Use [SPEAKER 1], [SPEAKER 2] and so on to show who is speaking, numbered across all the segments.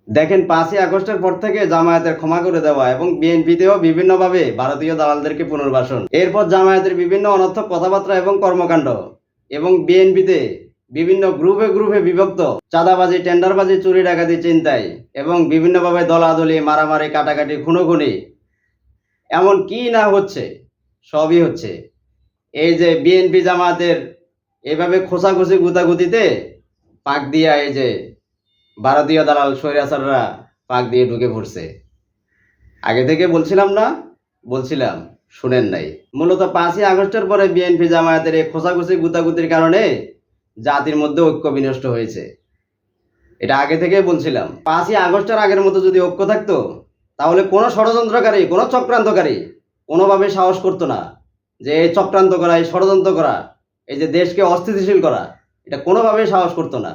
[SPEAKER 1] দেখেন 5ই আগস্টের পর থেকে জামায়াতের ক্ষমা করে দেওয়া এবং বিএনপিতেও বিভিন্নভাবে ভারতীয় দালালদেরকে পুনর্বাসন, এরপর জামায়াতের বিভিন্ন অনর্থক কথাবার্তা এবং কর্মকাণ্ড, এবং বিএনপিতে বিভিন্ন গ্রুপে গ্রুপে বিভক্ত, চাঁদাবাজি, টেন্ডারবাজি, চুরি ডাকাতি, ছিনতাই এবং বিভিন্নভাবে দলাদলি, মারামারি, কাটাকাটি, খুনোখুনি, এমন কি না হচ্ছে, সবই হচ্ছে। এই যে বিএনপি জামায়াতের এভাবে খোঁচাখুচি গুতাগুতিতে পাক দিয়া এই যে ভারতীয় দালাল স্বৈরাচাররা পাক দিয়ে ঢুকে পড়ছে। আগে থেকে বলছিলাম না? বলছিলাম, শুনেন নাই। মূলত 5ই আগস্টের পরে বিএনপি জামায়াতের এই খোঁচাখুচি গুতাগুতির কারণে জাতির মধ্যে ঐক্য বিনষ্ট হয়েছে। এটা আগে থেকেই বলছিলাম। 5ই আগস্টের আগের মতো যদি ঐক্য থাকতো, তাহলে কোনো ষড়যন্ত্রকারী, কোনো চক্রান্তকারী কোনোভাবে সাহস করতো না যে এই চক্রান্ত করা, এই ষড়যন্ত্র করা, এই যে দেশকে অস্থিতিশীল করা, এটা কোনোভাবেই সাহস করতো না।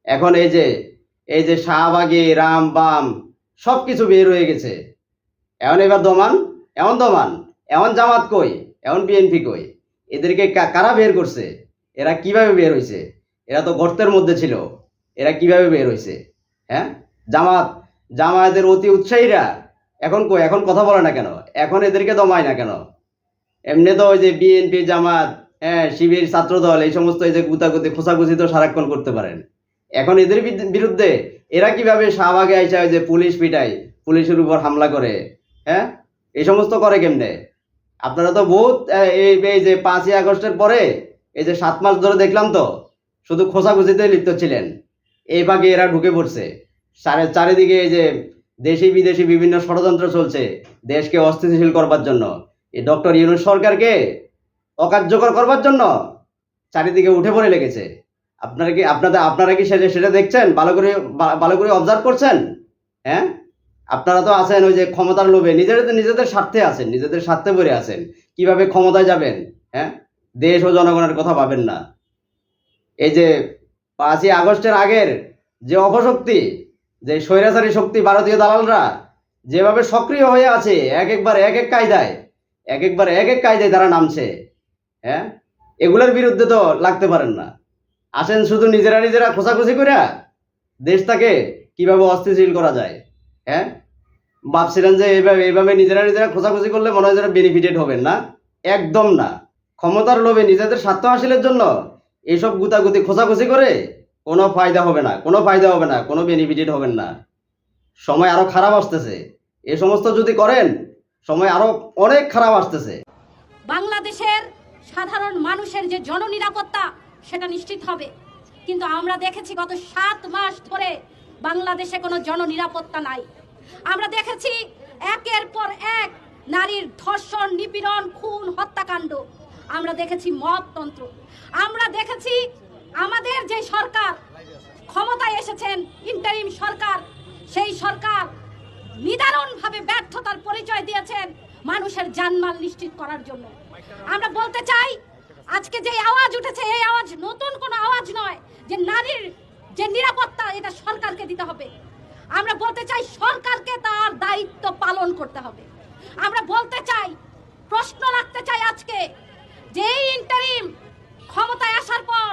[SPEAKER 1] এখন এই যে শাহবাগী, রাম, বাম সব কিছু বের হয়ে গেছে। এখন এবার দমান, এমন দমান, এমন জামাত কই, এমন বিএনপি কই, এদেরকে কারা বের করছে? এরা কিভাবে বের হয়েছে? এরা তো গর্তের মধ্যে ছিল, এরা কিভাবে বের হয়েছে? হ্যাঁ, জামায়াতের অতি উৎসাহীরা এখন কই, এখন কথা বলে না কেন? এখন এদেরকে দমায় না কেন? এমনি তো ওই যে বিএনপি, জামাত, হ্যাঁ, শিবির, ছাত্রদল, এই সমস্ত এই যে গুতাগুতি খোঁচাখুচি তো সারাক্ষণ করতে পারেন। এখন এদের বিরুদ্ধে এরা কিভাবে শাহবাগে আইসা ওই যে পুলিশ পিটায়, পুলিশের উপর হামলা করে, হ্যাঁ, এই সমস্ত করে কেমনে? আপনারা তো বহুত এই যে 5ই আগস্টের পরে এই যে 7 মাস ধরে দেখলাম তো শুধু খোঁচাখুচিতে লিপ্ত ছিলেন। এই ভাগে এরা ঢুকে পড়ছে। চারিদিকে এই যে দেশি বিদেশি বিভিন্ন ষড়যন্ত্র চলছে দেশকে অস্থিতিশীল করবার জন্য, এই ডক্টর ইউনূস সরকারকে অকার্যকর করবার জন্য চারিদিকে উঠে পড়ে লেগেছে। আপনারা কি সেটা দেখছেন? ভালো করে অবজার্ভ করছেন? হ্যাঁ, আপনারা তো আছেন ওই যে ক্ষমতার লোভে, নিজেদের স্বার্থে আছেন, নিজেদের স্বার্থে পড়ে আছেন। কিভাবে ক্ষমতায় যাবেন, হ্যাঁ, দেশ ও জনগণের কথা ভাবেন না। এই যে 5ই আগস্টের আগের যে অপশক্তি, যে স্বৈরাচারী শক্তি ভারতীয় দালালরা যেভাবে সক্রিয় হয়ে আছে, এক এক কায়দায় তারা নামছে, হ্যাঁ, এগুলোর বিরুদ্ধে তো লাগতে পারেন না। আসেন শুধু নিজেরা খোঁচাখুচি করে দেশটাকে কিভাবে অস্থিতিশীল করা যায়। হ্যাঁ, ভাবছিলেন যে এইভাবে নিজেরা খোঁচাখুচি করলে মনে হয় যেন বেনিফিটেড হবেন না? একদম না। ক্ষমতার লোভে নিজেদের স্বার্থ হাসিলের জন্য এইসব গুতাগুতি খোঁচাখুচি করে কোনো ফায়দা হবে না, কোনো বেনিফিটেড হবেন না। সময় আরো খারাপ আসতেছে। এই সমস্ত যদি করেন, সময় আরো অনেক খারাপ আসতেছে।
[SPEAKER 2] বাংলাদেশের সাধারণ মানুষের যে জননিরাপত্তা সেটা নিশ্চিত হবে, কিন্তু আমরা দেখেছি গত 7 মাস ধরে বাংলাদেশে কোনো জননিরাপত্তা নাই। আমরা দেখেছি একের পর এক নারীর ধর্ষণ, নিপীড়ন, খুন, হত্যাকাণ্ড। আমরা দেখেছি মদতন্ত্র। আমরা দেখেছি আমাদের যে সরকার ক্ষমতায় এসেছেন, ইন্টারিম সরকার, সেই সরকার নিদারুণভাবে ব্যর্থতার পরিচয় দিয়েছেন মানুষের জানমাল নিশ্চিত করার জন্য। আমরা বলতে চাই, আজকে যে আওয়াজ উঠেছে, এই আওয়াজ নতুন কোনো আওয়াজ নয় যে নারীর যে নিরাপত্তা এটা সরকারকে দিতে হবে। আমরা বলতে চাই সরকারকে তার দায়িত্ব পালন করতে হবে। আমরা বলতে চাই, প্রশ্ন রাখতে চাই আজকে যে ইন্টারিম ক্ষমতায় আসার পর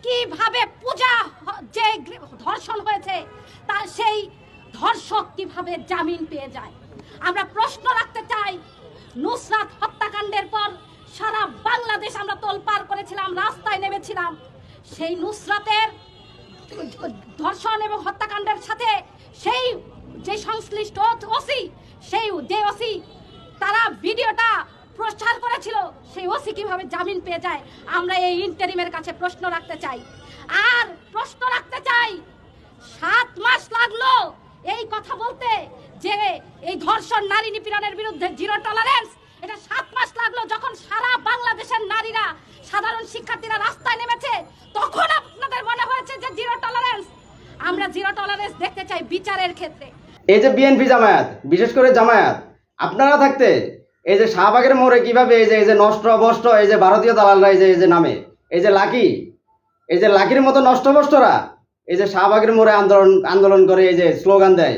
[SPEAKER 2] কিভাবে পূজা যে ধর্ষণ হয়েছে তার সেই ধর্ষক কিভাবে জামিন পেয়ে যায়। আমরা প্রশ্ন রাখতে চাই, নুসরাত হত্যাকাণ্ডের পর সারা বাংলাদেশ আমরা তোলপাড় করেছিলাম, রাস্তায় নেমেছিলাম। সেই নুসরাতের ধর্ষণ এবং হত্যাকাণ্ডের সাথে সেই যে সংশ্লিষ্ট ওসি তারা ভিডিওটা প্রচার করেছিল, সেই ওসি কিভাবে জামিন পেয়ে যায়। আমরা এই ইন্টারিমের কাছে প্রশ্ন রাখতে চাই। আর প্রশ্ন রাখতে চাই, 7 মাস লাগলো এই কথা বলতে যে এই ধর্ষণ, নারী নিপীড়নের বিরুদ্ধে জিরো টলারেন্স, এটা 7 মাস লাগলো। যখন সারা বাংলাদেশের নারীরা, সাধারণ শিক্ষার্থীরা রাস্তায় নেমেছে, তখন আপনাদের মনে হয়েছে যে জিরো টলারেন্স। আমরা জিরো টলারেন্স দেখতে চাই বিচারের ক্ষেত্রে।
[SPEAKER 1] এই যে বিএনপি জামায়াত, বিশেষ করে জামায়াত, আপনারা থাকতে এই যে শাহবাগের মোড়ে কিভাবে এই যে নষ্ট বষ্ট এই যে ভারতীয় দালালরা এই যে নামে, এই যে লাকির মতো নষ্ট বষ্টরা এই যে শাহবাগের মোড়ে আন্দোলন করে এই যে স্লোগান দেয়,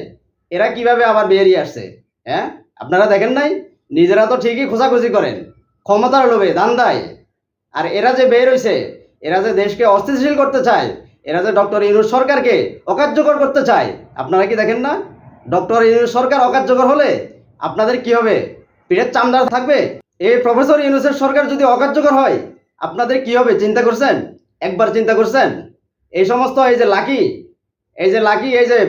[SPEAKER 1] এরা কিভাবে আবার বেরিয়ে আসছে? হ্যাঁ, আপনারা দেখেন নাই? নিজেরা তো ঠিকই খোঁচাখুচি করেন, ক্ষমতার লোভে ধান্দায়। আর এরা যে বের হইছে, এরা যে দেশকে অস্থিতিশীল করতে চায়, এরা যে ডক্টর ইউনূস সরকারকে অকার্যকর করতে চায়, আপনারা কি দেখেন না? ডক্টর ইউনূস সরকার অকার্যকর হলে আপনাদের কি হবে? পিঠের চামড়া থাকবে? এই প্রফেসর ইউনূসের সরকার যদি অকার্যকর হয় আপনাদের কি হবে চিন্তা করছেন? একবার চিন্তা করছেন? এই সমস্ত এই যে লাকি এই যে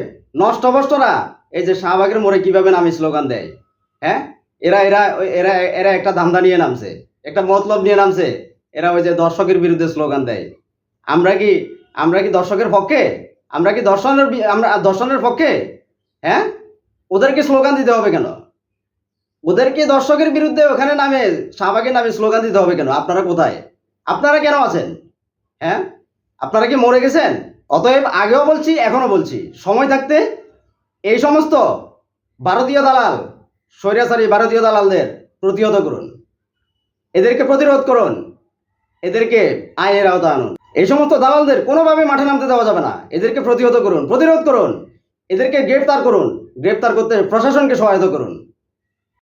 [SPEAKER 1] নষ্টভ্রষ্টরা এই যে শাহবাগের মোড়ে কিভাবে নামে স্লোগান দেয়, হ্যাঁ, এরা এরা এরা এরা একটা ধান্দা নিয়ে নামছে, একটা মতলব নিয়ে নামছে। এরা ওই যে দর্শকের বিরুদ্ধে স্লোগান দেয়। আমরা কি দর্শকের পক্ষে? আমরা দর্শনের পক্ষে? হ্যাঁ, ওদেরকে স্লোগান দিতে হবে কেন? ওদেরকে দর্শকের বিরুদ্ধে ওখানে নামে শাহবাগের নামে স্লোগান দিতে হবে কেন? আপনারা কোথায়? আপনারা কেন আছেন? হ্যাঁ, আপনারা কি মরে গেছেন? অতএব আগেও বলছি, এখনো বলছি, সময় থাকতে এই সমস্ত ভারতীয় দালাল, স্বৈরাচারী ভারতীয় দালালদের প্রতিহত করুন, এদেরকে প্রতিরোধ করুন, এদেরকে আইনের আওতায় আনুন। এই সমস্ত দালালদের কোনোভাবে মাঠে নামতে দেওয়া যাবে না। এদেরকে প্রতিহত করুন, প্রতিরোধ করুন, এদেরকে গ্রেপ্তার করুন, গ্রেপ্তার করতে প্রশাসনকে সহায়তা করুন।